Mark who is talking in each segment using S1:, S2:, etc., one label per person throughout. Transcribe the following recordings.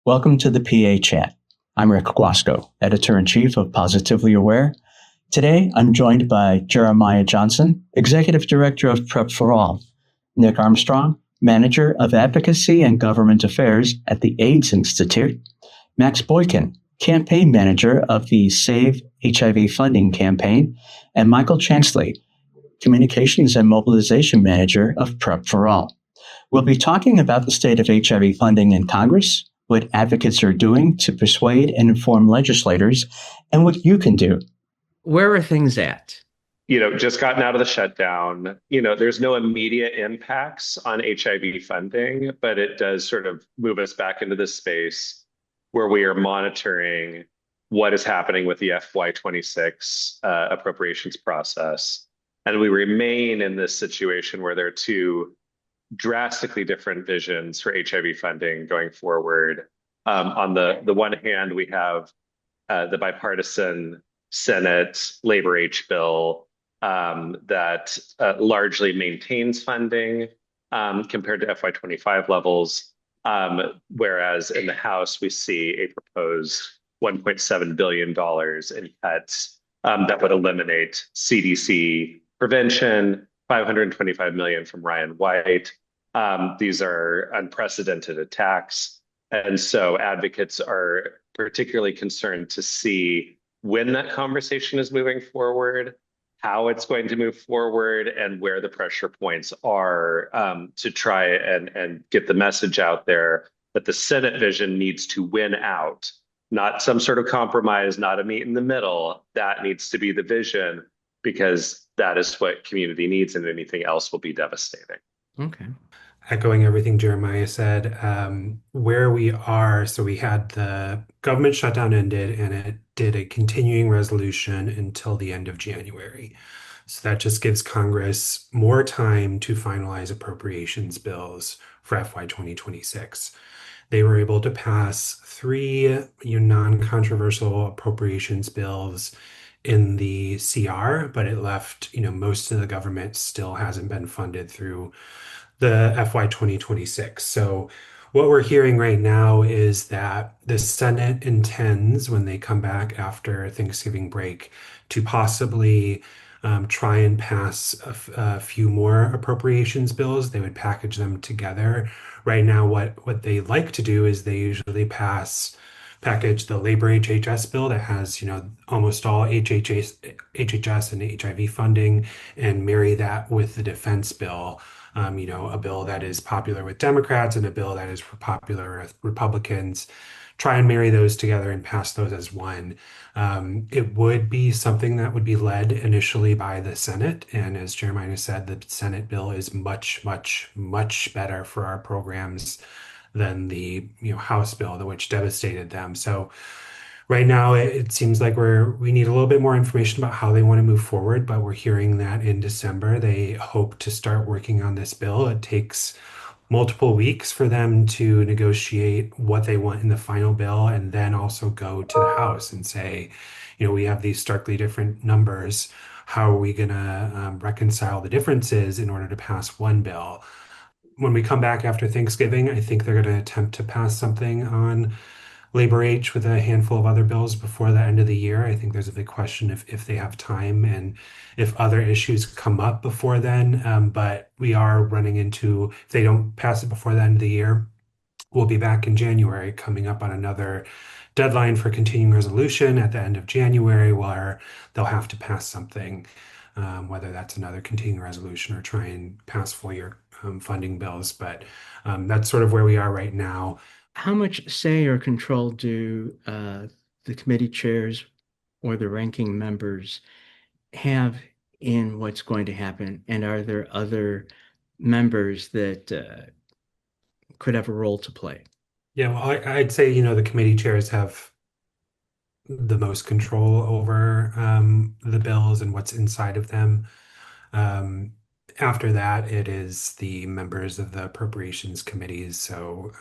S1: Welcome to the PA Chat. I'm Rick Guasco, Editor-in-Chief of Positively Aware. Today, I'm joined by Jeremiah Johnson, Executive Director of Prep for All, Nick Armstrong, Manager of Advocacy and Government Affairs at the AIDS Institute, Max Boykin, Campaign Manager of the Save HIV Funding Campaign, and Michael Chancley, Communications and Mobilization Manager of Prep for All. We'll be talking about the state of HIV funding in Congress, what advocates are doing to persuade and inform legislators, and what you can do. Where are things at?
S2: Just gotten out of the shutdown. There's no immediate impacts on HIV funding, but it does sort of move us back into this space where we are monitoring what is happening with the FY26 appropriations process. And we remain in this situation where there are two drastically different visions for HIV funding going forward. On the one hand, we have the bipartisan Senate Labor H bill that largely maintains funding compared to FY25 levels, whereas in the House, we see a proposed $1.7 billion in cuts that would eliminate CDC prevention, $525 million from Ryan White. These are unprecedented attacks. And so advocates are particularly concerned to see when that conversation is moving forward, how it's going to move forward, and where the pressure points are to try and get the message out there that the Senate vision needs to win out, not some sort of compromise, not a meet in the middle. That needs to be the vision because that is what community needs, and anything else will be devastating.
S1: Okay.
S3: Echoing everything Jeremiah said, where we are, so we had the government shutdown ended and it did a continuing resolution until the end of January. So that just gives Congress more time to finalize appropriations bills for FY 2026. They were able to pass three non-controversial appropriations bills in the CR, but it left, most of the government still hasn't been funded through the FY 2026. So what we're hearing right now is that the Senate intends, when they come back after Thanksgiving break, to possibly try and pass a few more appropriations bills. They would package them together. Right now, what they like to do is they usually package the labor HHS bill that has, almost all HHS and HIV funding, and marry that with the defense bill. A bill that is popular with Democrats and a bill that is popular with Republicans. Try and marry those together and pass those as one. It would be something that would be led initially by the Senate. And as Jeremiah said, the Senate bill is much, much, much better for our programs than the House bill, which devastated them. So right now, it seems like we need a little bit more information about how they want to move forward, but we're hearing that in December they hope to start working on this bill. It takes multiple weeks for them to negotiate what they want in the final bill and then also go to the House and say, we have these starkly different numbers. How are we going to reconcile the differences in order to pass one bill? When we come back after Thanksgiving, I think they're going to attempt to pass something on Labor H with a handful of other bills before the end of the year. I think there's a big question if they have time and if other issues come up before then. But we are running into, if they don't pass it before the end of the year, we'll be back in January, coming up on another deadline for continuing resolution at the end of January, where they'll have to pass something, whether that's another continuing resolution or try and pass full year funding bills. But that's sort of where we are right now.
S1: How much say or control do the committee chairs or the ranking members have in what's going to happen? And are there other members that could have a role to play?
S3: Yeah, well, I'd say, the committee chairs have the most control over the bills and what's inside of them. After that, it is the members of the appropriations committees. So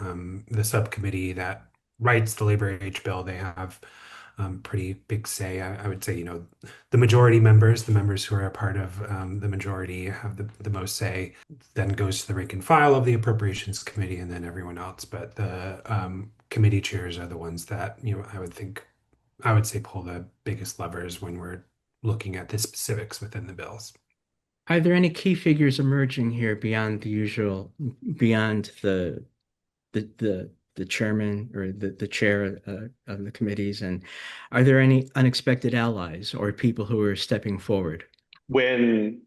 S3: the subcommittee that writes the labor age bill, they have pretty big say. I would say, the majority members, the members who are a part of the majority have the most say, then goes to the rank and file of the appropriations committee and then everyone else. But the committee chairs are the ones that, I would say pull the biggest levers when we're looking at the specifics within the bills.
S1: Are there any key figures emerging here beyond the chairman or the chair of the committees? And are there any unexpected allies or people who are stepping forward?
S2: When,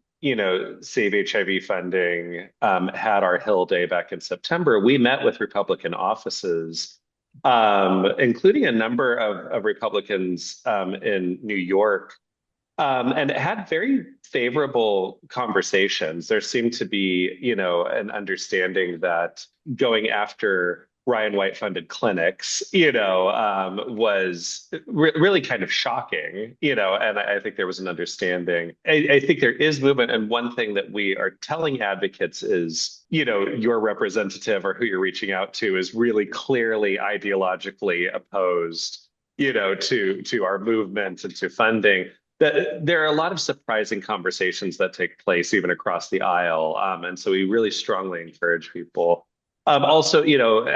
S2: Save HIV funding had our Hill Day back in September, we met with Republican offices, including a number of Republicans in New York, and had very favorable conversations. There seemed to be, an understanding that going after Ryan White funded clinics, was really kind of shocking, and I think there was an understanding. I think there is movement. And one thing that we are telling advocates is, your representative or who you're reaching out to is really clearly ideologically opposed, to our movement and to funding. That there are a lot of surprising conversations that take place even across the aisle. And so we really strongly encourage people. Also,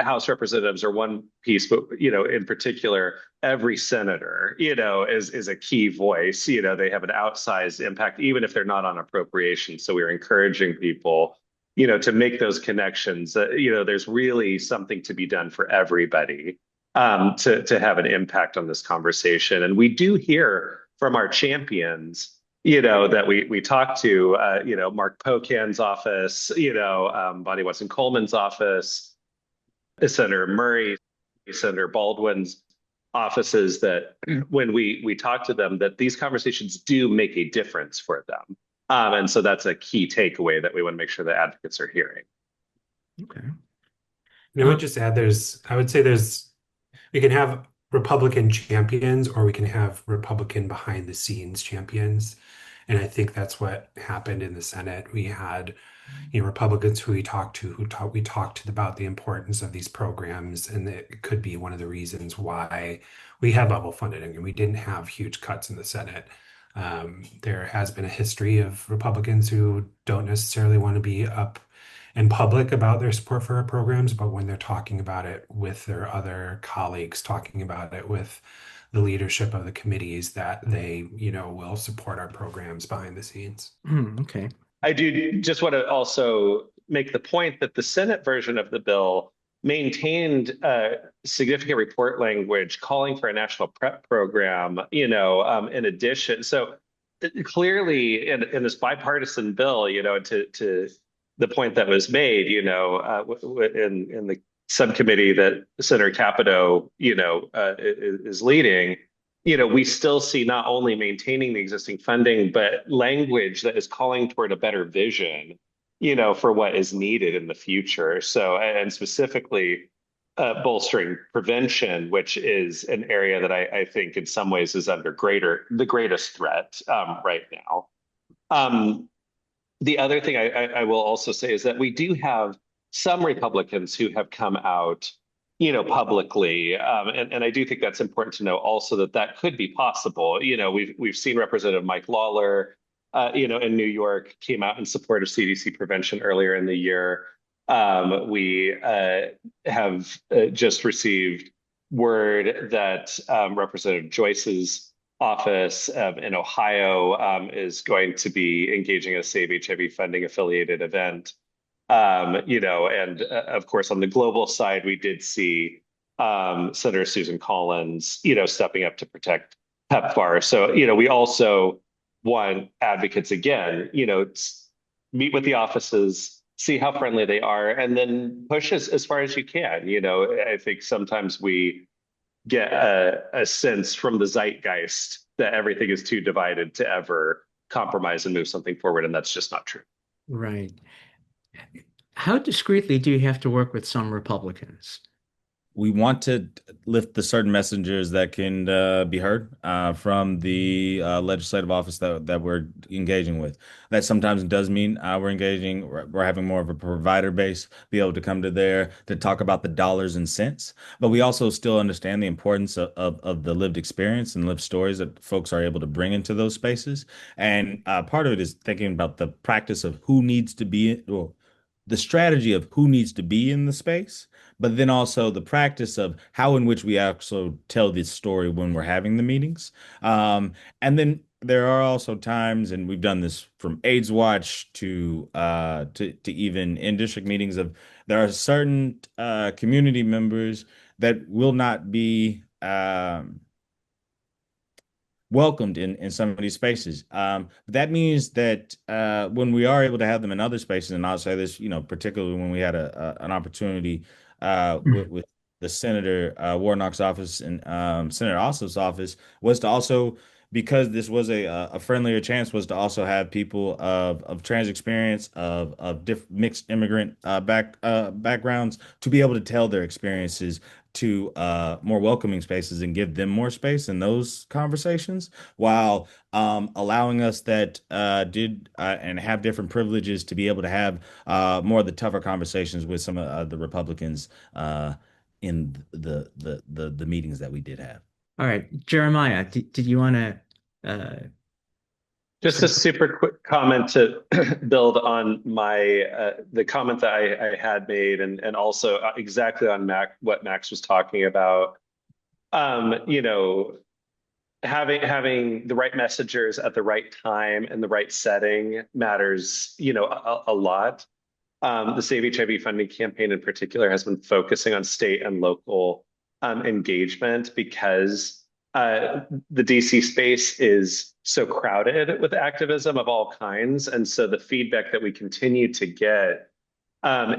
S2: House representatives are one piece, but, in particular, every senator, is a key voice. They have an outsized impact, even if they're not on appropriations. So we're encouraging people, to make those connections. There's really something to be done for everybody to have an impact on this conversation. And we do hear from our champions, that we talked to, Mark Pocan's office, Bonnie Wesson Coleman's office, Senator Murray, Senator Baldwin's offices, that when we talk to them, that these conversations do make a difference for them. And so that's a key takeaway that we want to make sure that advocates are hearing.
S1: Okay.
S3: And I would just add, we can have Republican champions or we can have Republican behind the scenes champions. And I think that's what happened in the Senate. We had, Republicans who we talked about the importance of these programs, and it could be one of the reasons why we had level funding and we didn't have huge cuts in the Senate. There has been a history of Republicans who don't necessarily want to be up in public about their support for our programs, but when they're talking about it with their other colleagues, talking about it with the leadership of the committees, that they, will support our programs behind the scenes.
S1: Okay.
S2: I do just want to also make the point that the Senate version of the bill maintained significant report language calling for a national PrEP program, in addition. So clearly in this bipartisan bill, to the point that was made, in the subcommittee that Senator Capito, is leading, we still see not only maintaining the existing funding, but language that is calling toward a better vision, for what is needed in the future. So, and specifically bolstering prevention, which is an area that I think in some ways is under the greatest threat right now. The other thing I will also say is that we do have some Republicans who have come out, publicly, and I do think that's important to know also that could be possible. We've seen Representative Mike Lawler, in New York, came out in support of CDC prevention earlier in the year. We have just received word that Representative Joyce's office in Ohio is going to be engaging a Save HIV funding affiliated event. And of course, on the global side, we did see Senator Susan Collins, stepping up to protect PEPFAR. So, we also want advocates again, meet with the offices, see how friendly they are, and then push as far as you can. I think sometimes we get a sense from the zeitgeist that everything is too divided to ever compromise and move something forward, and that's just not true.
S1: Right. How discreetly do you have to work with some Republicans?
S4: We want to lift the certain messengers that can be heard from the legislative office that we're engaging with. That sometimes does mean we're having more of a provider base, be able to come to there to talk about the dollars and cents. But we also still understand the importance of the lived experience and lived stories that folks are able to bring into those spaces. And part of it is thinking about the practice of who needs to be, or the strategy of who needs to be in the space, but then also the practice of how in which we also tell this story when we're having the meetings. And then there are also times, and we've done this from AIDS Watch to even in district meetings of there are certain community members that will not be welcomed in some of these spaces. That means that when we are able to have them in other spaces, and I'll say this, particularly when we had an opportunity with the Senator Warnock's office and Senator Ossoff's office, was to also, because this was a friendlier chance, was to also have people of trans experience, of mixed immigrant backgrounds, to be able to tell their experiences to more welcoming spaces and give them more space in those conversations, while allowing us that did and have different privileges to be able to have more of the tougher conversations with some of the Republicans in the meetings that we did have.
S1: All right, Jeremiah, did you want to
S2: Just a super quick comment to build on my the comment that I had made, and also exactly on what Max was talking about. You know, having the right messengers at the right time and the right setting matters, a lot. The Save HIV funding campaign in particular has been focusing on state and local engagement because the DC space is so crowded with activism of all kinds. And so the feedback that we continue to get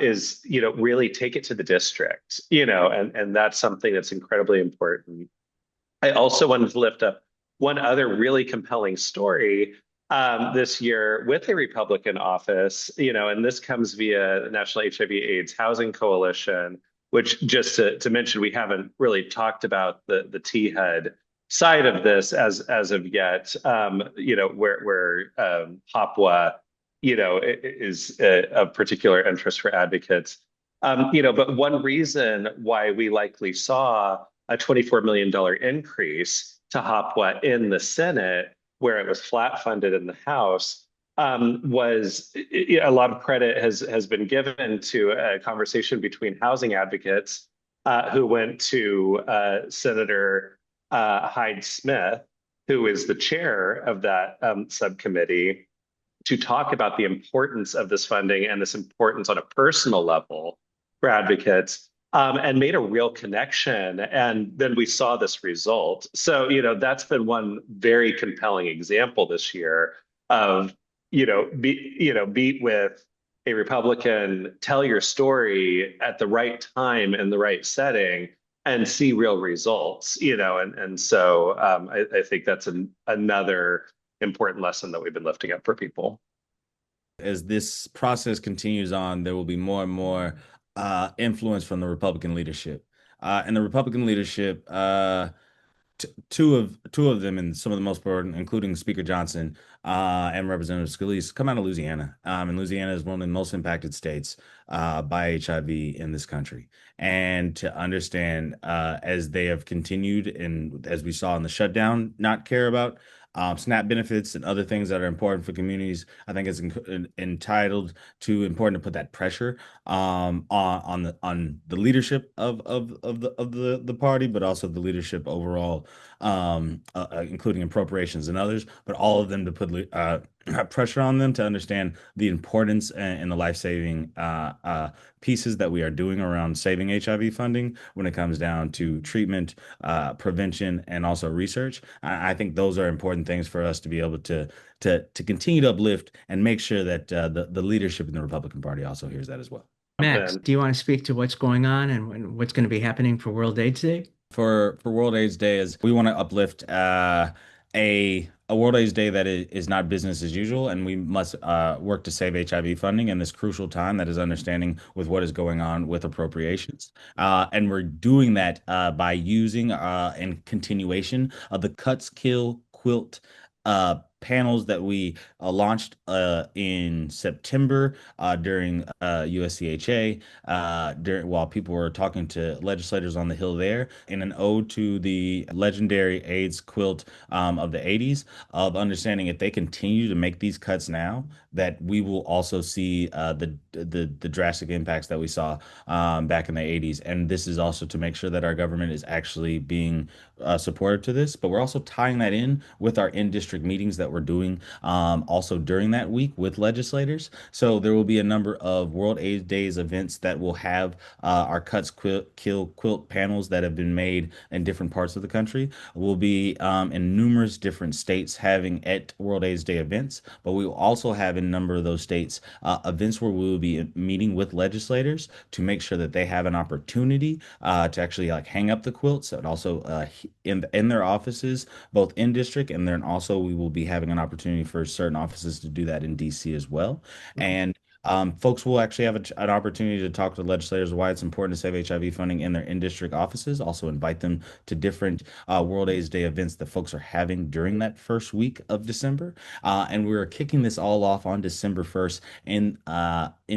S2: is, really take it to the district, and that's something that's incredibly important. I also wanted to lift up one other really compelling story this year with a Republican office, and this comes via the National HIV/AIDS Housing Coalition, which, just to mention, we haven't really talked about the T-HUD side of this as of yet, where HOPWA, is of particular interest for advocates. But one reason why we likely saw a $24 million increase to HOPWA in the Senate, where it was flat funded in the House, was a lot of credit has been given to a conversation between housing advocates who went to Senator Hyde Smith, who is the chair of that subcommittee, to talk about the importance of this funding and this importance on a personal level for advocates, and made a real connection. And then we saw this result. So, that's been one very compelling example this year of, beat with a Republican, tell your story at the right time in the right setting and see real results, and so I think that's another important lesson that we've been lifting up for people.
S4: As this process continues on, there will be more and more influence from the Republican leadership. And the Republican leadership, two of them, and some of the most important, including Speaker Johnson and Representative Scalise, come out of Louisiana. And Louisiana is one of the most impacted states by HIV in this country. And to understand, as they have continued, and as we saw in the shutdown, not care about SNAP benefits and other things that are important for communities, I think it's important to put that pressure on the leadership of the party, but also the leadership overall, including appropriations and others, but all of them to put pressure on them to understand the importance and the life-saving pieces that we are doing around saving HIV funding when it comes down to treatment, prevention, and also research. I think those are important things for us to be able to continue to uplift and make sure that the leadership in the Republican Party also hears that as well.
S1: Max, do you want to speak to what's going on and what's going to be happening for World AIDS Day?
S4: For World AIDS Day, is we want to uplift a World AIDS Day that is not business as usual, and we must work to save HIV funding in this crucial time that is understanding with what is going on with appropriations. And we're doing that by using and continuation of the Cuts, Kill, Quilt panels that we launched in September during USCHA, while people were talking to legislators on the Hill there, in an ode to the legendary AIDS quilt of the 80s, of understanding if they continue to make these cuts now, that we will also see the drastic impacts that we saw back in the 80s. And this is also to make sure that our government is actually being supportive to this, but we're also tying that in with our in-district meetings that we're doing also during that week with legislators. So there will be a number of World AIDS Days events that will have our Cuts Kill Quilt panels that have been made in different parts of the country. We'll be in numerous different states having at World AIDS Day events, but we will also have in a number of those states events where we will be meeting with legislators to make sure that they have an opportunity to actually like hang up the quilts, and also in their offices, both in district, and then also we will be having an opportunity for certain offices to do that in DC as well. And folks will actually have an opportunity to talk to legislators why it's important to save HIV funding in their in-district offices. Also invite them to different World AIDS Day events that folks are having during that first week of December. And we're kicking this all off on December 1st in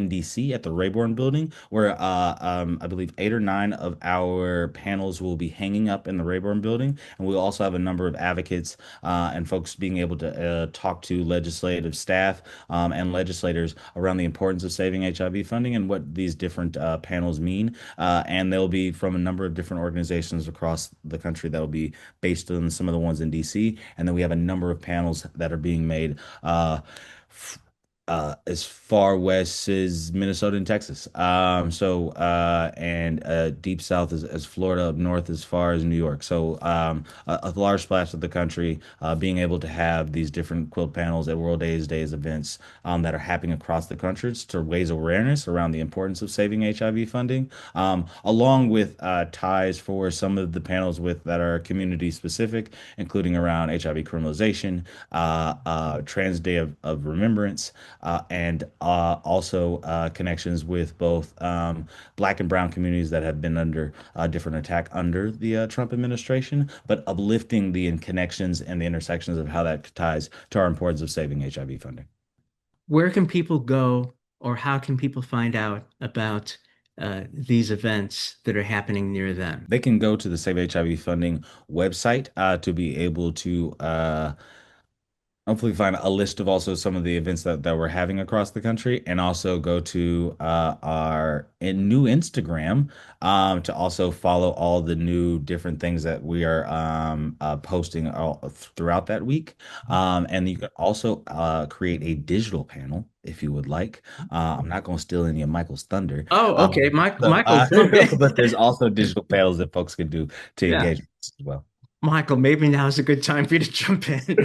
S4: DC at the Rayborn Building, where I believe 8 or 9 of our panels will be hanging up in the Rayborn Building. And we'll also have a number of advocates and folks being able to talk to legislative staff and legislators around the importance of saving HIV funding and what these different panels mean. And they'll be from a number of different organizations across the country that will be based on some of the ones in DC. And then we have a number of panels that are being made as far west as Minnesota and Texas. And deep south as Florida, up north as far as New York. So a large splash of the country being able to have these different quilt panels at World AIDS Days events that are happening across the country to raise awareness around the importance of saving HIV funding, along with ties for some of the panels that are community specific, including around HIV criminalization, Trans Day of Remembrance, and also connections with both Black and Brown communities that have been under different attack under the Trump administration, but uplifting the connections and the intersections of how that ties to our importance of saving HIV funding.
S1: Where can people go, or how can people find out about these events that are happening near them?
S4: They can go to the Save HIV Funding website to be able to hopefully find a list of also some of the events that we're having across the country, and also go to our new Instagram to also follow all the new different things that we are posting throughout that week. And you can also create a digital panel if you would like. I'm not going to steal any of Michael's thunder.
S1: Oh, okay. Michael,
S4: But there's also digital panels that folks can do to
S1: yeah.
S4: engage with us as well.
S1: Michael, maybe now's a good time for you to jump in.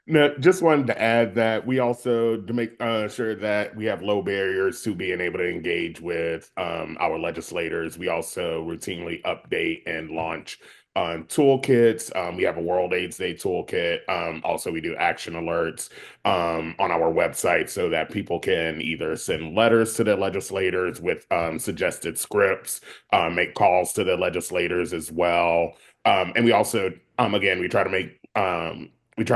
S5: No, just wanted to add that we also to make sure that we have low barriers to being able to engage with our legislators. We also routinely update and launch toolkits. We have a World AIDS Day toolkit. Also, we do action alerts on our website so that people can either send letters to their legislators with suggested scripts, make calls to the legislators as well. And we also, again, we try to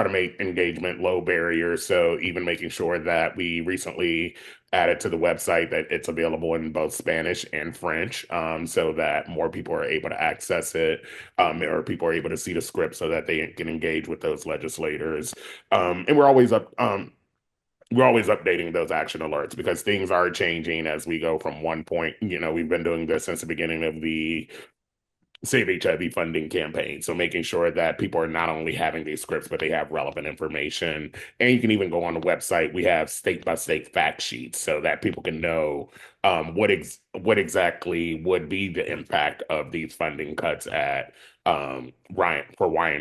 S5: make engagement low barriers. So even making sure that we recently added to the website that it's available in both Spanish and French, so that more people are able to access it, or people are able to see the script so that they can engage with those legislators. And we're always updating those action alerts because things are changing as we go from one point. We've been doing this since the beginning of the Save HIV funding campaign. So making sure that people are not only having these scripts, but they have relevant information. And you can even go on the website. We have state-by-state fact sheets so that people can know what exactly would be the impact of these funding cuts at Ryan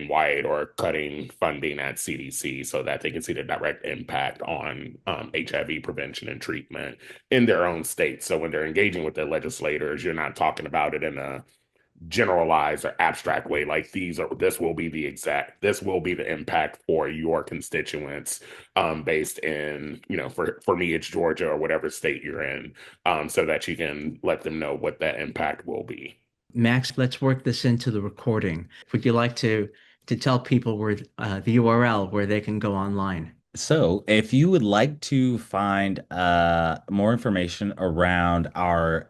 S5: White, or cutting funding at CDC, so that they can see the direct impact on HIV prevention and treatment in their own state. So when they're engaging with their legislators, you're not talking about it in a generalized or abstract way, like this will be the impact for your constituents, based in, for me it's Georgia or whatever state you're in, so that you can let them know what that impact will be.
S1: Max, let's work this into the recording. Would you like to to tell people where the URL where they can go online.
S4: So, if you would like to find more information around our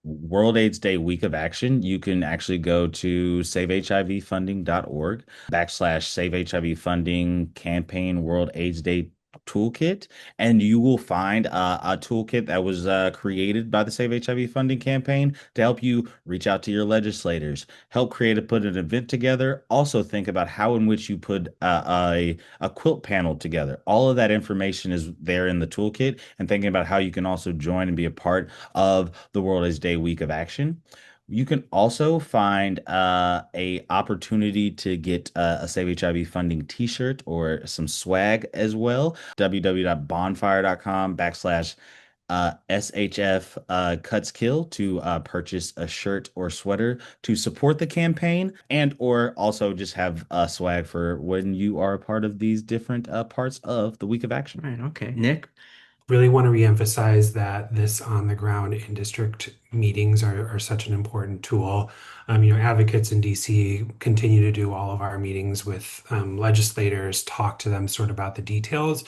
S4: World AIDS Day Week of Action, you can actually go to savehivfunding.org /Save HIV Funding Campaign World AIDS Day Toolkit, and you will find a toolkit that was created by the Save HIV Funding campaign to help you reach out to your legislators, help put an event together. Also, think about how in which you put a quilt panel together. All of that information is there in the toolkit, and thinking about how you can also join and be a part of the World AIDS Day Week of Action. You can also find a opportunity to get a Save HIV Funding t-shirt or some swag as well. www.bonfire.com /SHF Cuts Kill to purchase a shirt or sweater to support the campaign, and or also just have swag for when you are a part of these different parts of the Week of Action.
S1: Right. Okay. Nick?
S3: Really want to reemphasize that this on the ground in district meetings are such an important tool. Advocates in DC continue to do all of our meetings with legislators, talk to them sort of about the details.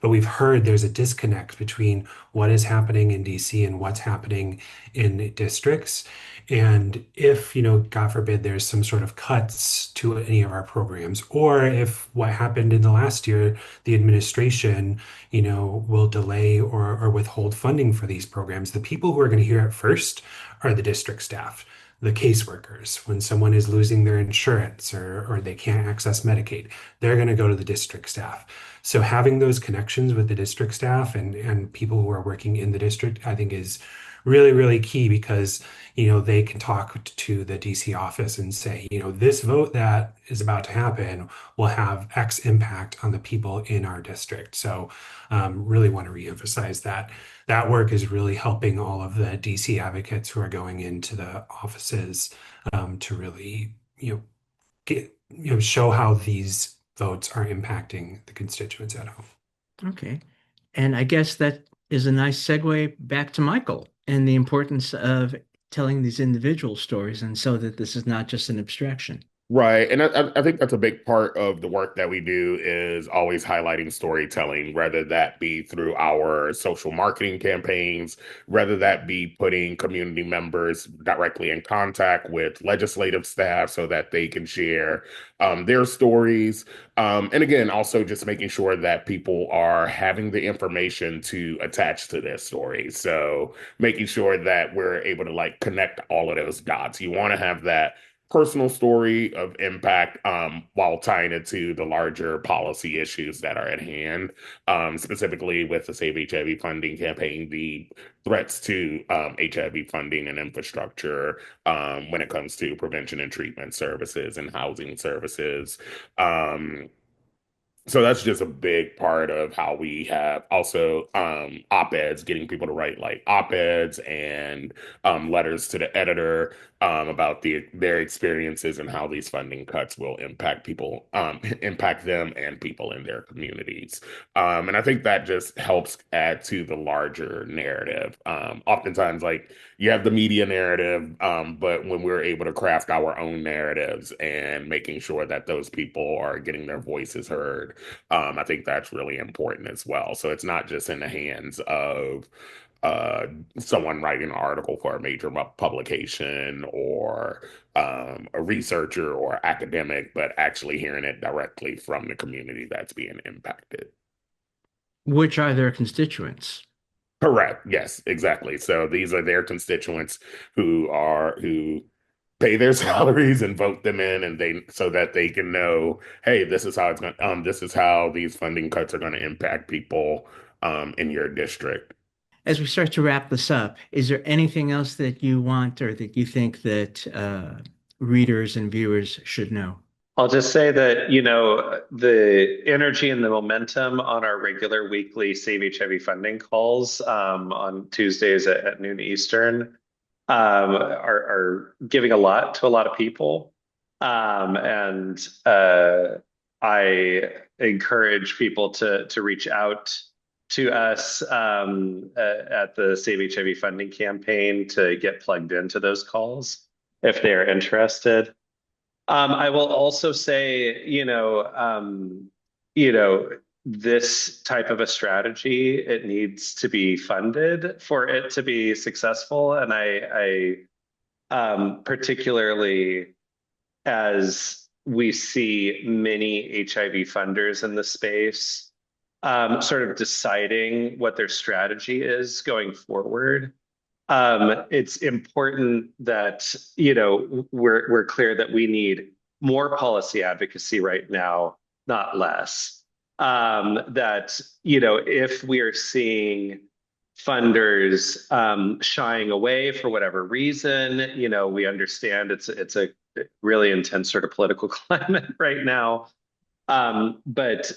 S3: But we've heard there's a disconnect between what is happening in DC and what's happening in districts. And if, God forbid, there's some sort of cuts to any of our programs, or if what happened in the last year, the administration will delay or withhold funding for these programs. The people who are going to hear it first are the district staff, the caseworkers. When someone is losing their insurance or they can't access Medicaid, they're going to go to the district staff. So having those connections with the district staff and people who are working in the district, I think is really, really key because, they can talk to the DC office and say, this vote that is about to happen will have X impact on the people in our district. So really want to reemphasize that work is really helping all of the DC advocates who are going into the offices to really, get, show how these votes are impacting the constituents at home.
S1: Okay. And I guess that is a nice segue back to Michael and the importance of telling these individual stories, and so that this is not just an abstraction.
S5: Right. And I think that's a big part of the work that we do is always highlighting storytelling, whether that be through our social marketing campaigns, whether that be putting community members directly in contact with legislative staff so that they can share their stories. And again, also just making sure that people are having the information to attach to their stories. So making sure that we're able to connect all of those dots. You want to have that personal story of impact while tying it to the larger policy issues that are at hand, specifically with the Save HIV funding campaign, the threats to HIV funding and infrastructure when it comes to prevention and treatment services and housing services. So that's just a big part of how we have also op-eds, getting people to write op-eds and letters to the editor about their experiences and how these funding cuts will impact people, impact them and people in their communities. And I think that just helps add to the larger narrative. Oftentimes, you have the media narrative, but when we're able to craft our own narratives and making sure that those people are getting their voices heard, I think that's really important as well. So it's not just in the hands of someone writing an article for a major publication or a researcher or academic, but actually hearing it directly from the community that's being impacted.
S1: Which are their constituents.
S5: Correct. Yes, exactly. So these are their constituents who pay their salaries and vote them in, and so that they can know, hey, this is how this is how these funding cuts are going to impact people in your district.
S1: As we start to wrap this up, is there anything else that you want or that you think that readers and viewers should know?
S2: I'll just say that, the energy and the momentum on our regular weekly Save HIV funding calls on Tuesdays at noon Eastern are giving a lot to a lot of people. And I encourage people to reach out to us at the Save HIV funding campaign to get plugged into those calls if they're interested. I will also say, you know, this type of a strategy, it needs to be funded for it to be successful. And particularly as we see many HIV funders in the space, sort of deciding what their strategy is going forward. It's important that, we're clear that we need more policy advocacy right now, not less. That, if we are seeing funders shying away for whatever reason, we understand it's a really intense sort of political climate right now. But,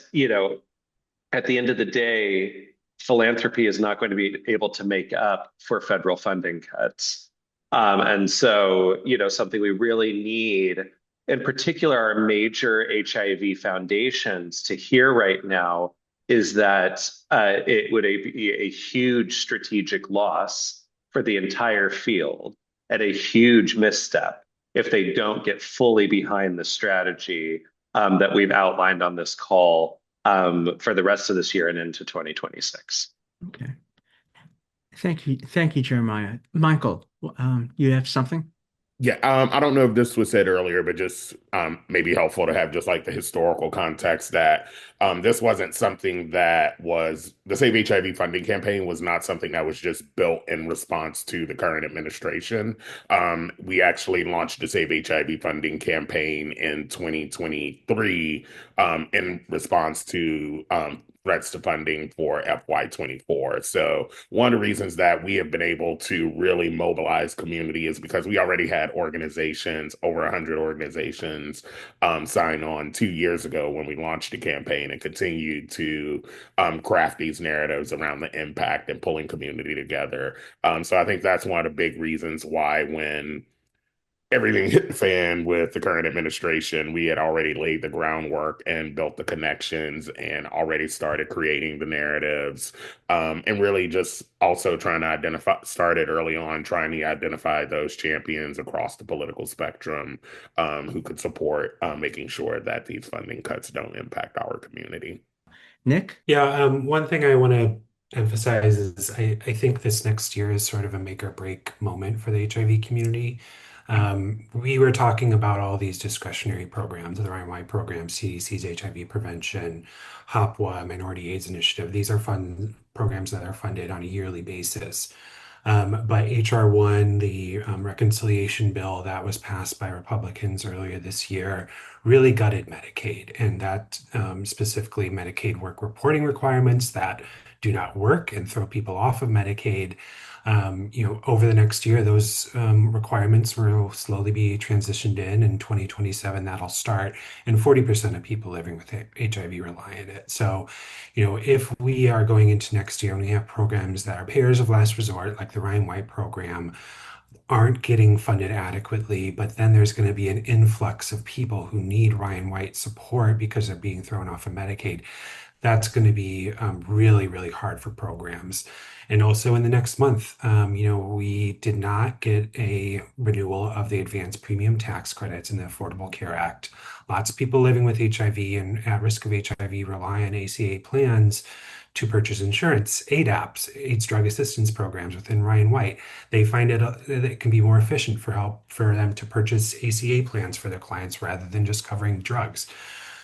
S2: at the end of the day, philanthropy is not going to be able to make up for federal funding cuts. And so, something we really need, in particular, our major HIV foundations to hear right now is that it would be a huge strategic loss for the entire field and a huge misstep if they don't get fully behind the strategy that we've outlined on this call for the rest of this year and into 2026.
S1: Okay. Thank you, Jeremiah. Michael, you have something?
S5: Yeah, I don't know if this was said earlier, but just maybe helpful to have just like the historical context that this wasn't something that was the Save HIV funding campaign was not something that was just built in response to the current administration. We actually launched the Save HIV funding campaign in 2023 in response to threats to funding for FY24. So one of the reasons that we have been able to really mobilize community is because we already had organizations, over 100 organizations, sign on 2 years ago when we launched the campaign and continued to craft these narratives around the impact and pulling community together. So I think that's one of the big reasons why when everything hit the fan with the current administration, we had already laid the groundwork and built the connections and already started creating the narratives. And really just also trying to started early on, trying to identify those champions across the political spectrum who could support making sure that these funding cuts don't impact our community.
S1: Nick?
S3: Yeah, one thing I want to emphasize is I think this next year is sort of a make or break moment for the HIV community. We were talking about all these discretionary programs, the Ryan White program, CDC's HIV prevention, HOPWA, Minority AIDS Initiative. These are programs that are funded on a yearly basis. But HR 1, the reconciliation bill that was passed by Republicans earlier this year, really gutted Medicaid, and that specifically Medicaid work reporting requirements that do not work and throw people off of Medicaid. Over the next year, those requirements will slowly be transitioned in 2027, that'll start, and 40% of people living with HIV rely on it. So, if we are going into next year and we have programs that are payers of last resort, like the Ryan White program, aren't getting funded adequately, but then there's going to be an influx of people who need Ryan White support because they're being thrown off of Medicaid. That's going to be really, really hard for programs. And also in the next month, we did not get a renewal of the advanced premium tax credits in the Affordable Care Act. Lots of people living with HIV and at risk of HIV rely on ACA plans to purchase insurance, ADAPs, AIDS drug assistance programs within Ryan White. They find it can be more efficient for them to purchase ACA plans for their clients rather than just covering drugs.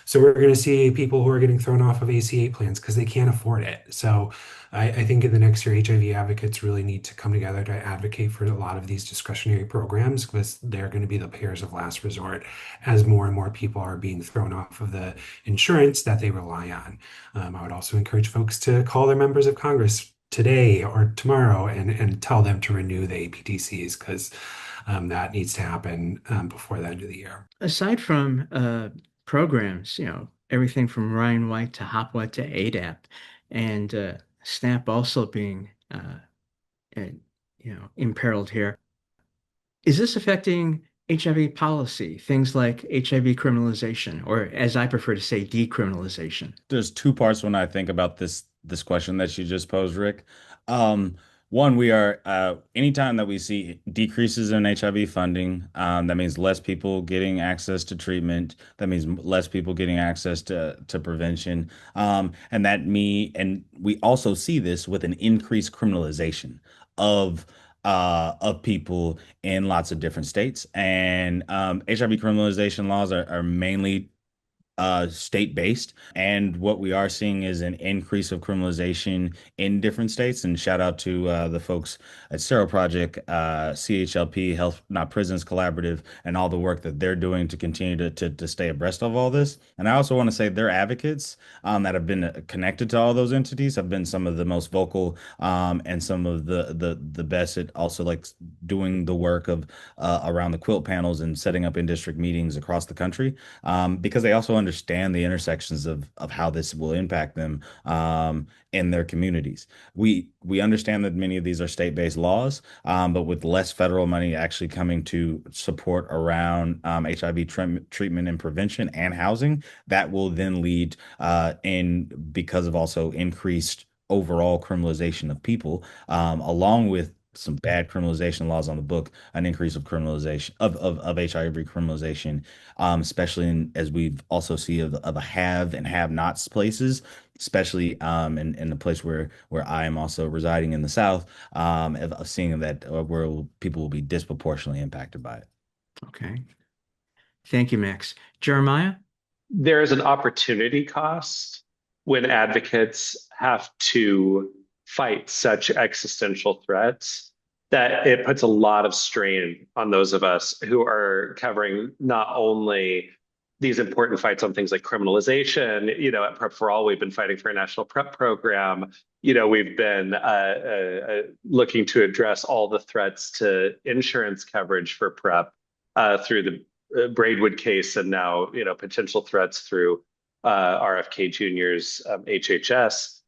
S3: So we're going to see people who are getting thrown off of ACA plans because they can't afford it. So I think in the next year, HIV advocates really need to come together to advocate for a lot of these discretionary programs because they're going to be the payers of last resort as more and more people are being thrown off of the insurance that they rely on. I would also encourage folks to call their members of Congress today or tomorrow and tell them to renew the APTCs because that needs to happen before the end of the year.
S1: Aside from programs, everything from Ryan White to HOPWA to ADAP, and SNAP also being, imperiled here. Is this affecting HIV policy, things like HIV criminalization, or as I prefer to say, decriminalization?
S4: There's two parts when I think about this question that you just posed, Rick. One, we are anytime that we see decreases in HIV funding, that means less people getting access to treatment. That means less people getting access to prevention. And we also see this with an increased criminalization of of people in lots of different states. And HIV criminalization laws are mainly state-based. And what we are seeing is an increase of criminalization in different states. And shout out to the folks at Sero Project, CHLP, Health Not Prisons Collaborative, and all the work that they're doing to continue to stay abreast of all this. And I also want to say their advocates that have been connected to all those entities have been some of the most vocal and some of the best at also like doing the work of around the quilt panels and setting up in-district meetings across the country because they also understand the intersections of how this will impact them in their communities. We understand that many of these are state-based laws, but with less federal money actually coming to support around HIV treatment and prevention and housing, that will then lead in because of also increased overall criminalization of people, along with some bad criminalization laws on the book, an increase of criminalization of HIV criminalization, especially as we've also see of a have and have nots places, especially in the place where I am also residing in the South, of seeing that where people will be disproportionately impacted by it.
S1: Okay. Thank you, Max. Jeremiah?
S2: There is an opportunity cost when advocates have to fight such existential threats that it puts a lot of strain on those of us who are covering not only these important fights on things like criminalization. At Prep for All, we've been fighting for a national PrEP program. We've been looking to address all the threats to insurance coverage for PrEP through the Braidwood case, and now potential threats through RFK Jr.'s HHS.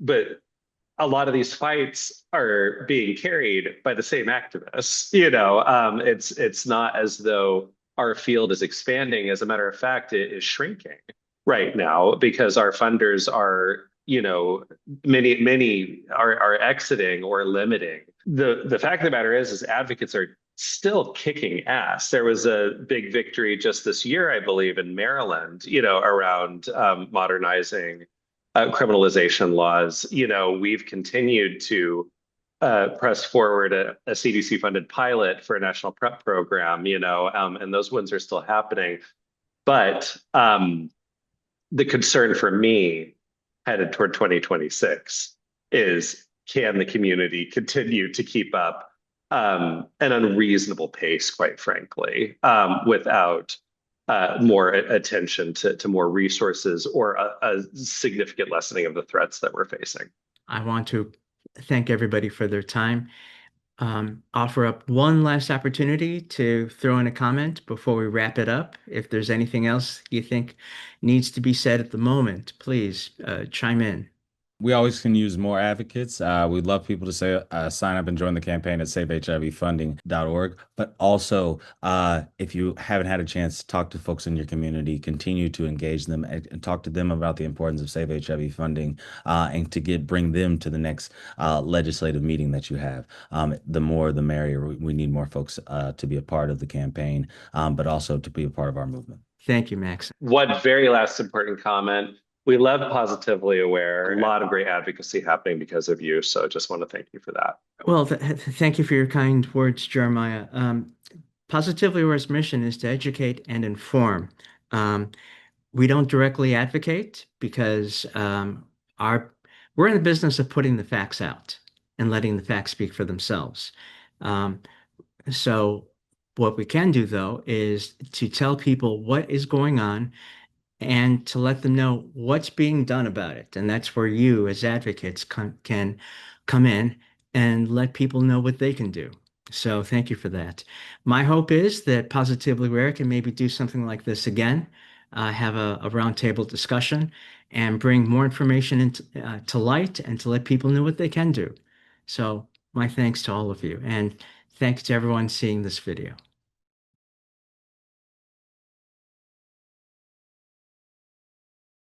S2: But a lot of these fights are being carried by the same activists. It's not as though our field is expanding. As a matter of fact, it is shrinking right now because our funders are, many are exiting or limiting. The fact of the matter is advocates are still kicking ass. There was a big victory just this year, I believe, in Maryland, around modernizing criminalization laws. We've continued to press forward a CDC-funded pilot for a national PrEP program, and those ones are still happening. But the concern for me headed toward 2026 is, can the community continue to keep up an unreasonable pace, quite frankly, without more attention to more resources or a significant lessening of the threats that we're facing.
S1: I want to thank everybody for their time. Offer up one last opportunity to throw in a comment before we wrap it up. If there's anything else you think needs to be said at the moment, please chime in.
S4: We always can use more advocates. We'd love people to say sign up and join the campaign at savehivfunding.org. But also, if you haven't had a chance to talk to folks in your community, continue to engage them and talk to them about the importance of Save HIV funding and to bring them to the next legislative meeting that you have. The more, the merrier. We need more folks to be a part of the campaign, but also to be a part of our movement.
S1: Thank you, Max.
S2: One very last important comment. We love Positively Aware. A lot of great advocacy happening because of you. So just want to thank you for that.
S1: Well, thank you for your kind words, Jeremiah. Positively Aware's mission is to educate and inform. We don't directly advocate because we're in the business of putting the facts out and letting the facts speak for themselves. So what we can do, though, is to tell people what is going on and to let them know what's being done about it. And that's where you, as advocates, can come in and let people know what they can do. So thank you for that. My hope is that Positively Aware can maybe do something like this again, have a roundtable discussion, and bring more information into to light and to let people know what they can do. So my thanks to all of you, and thanks to everyone seeing this video.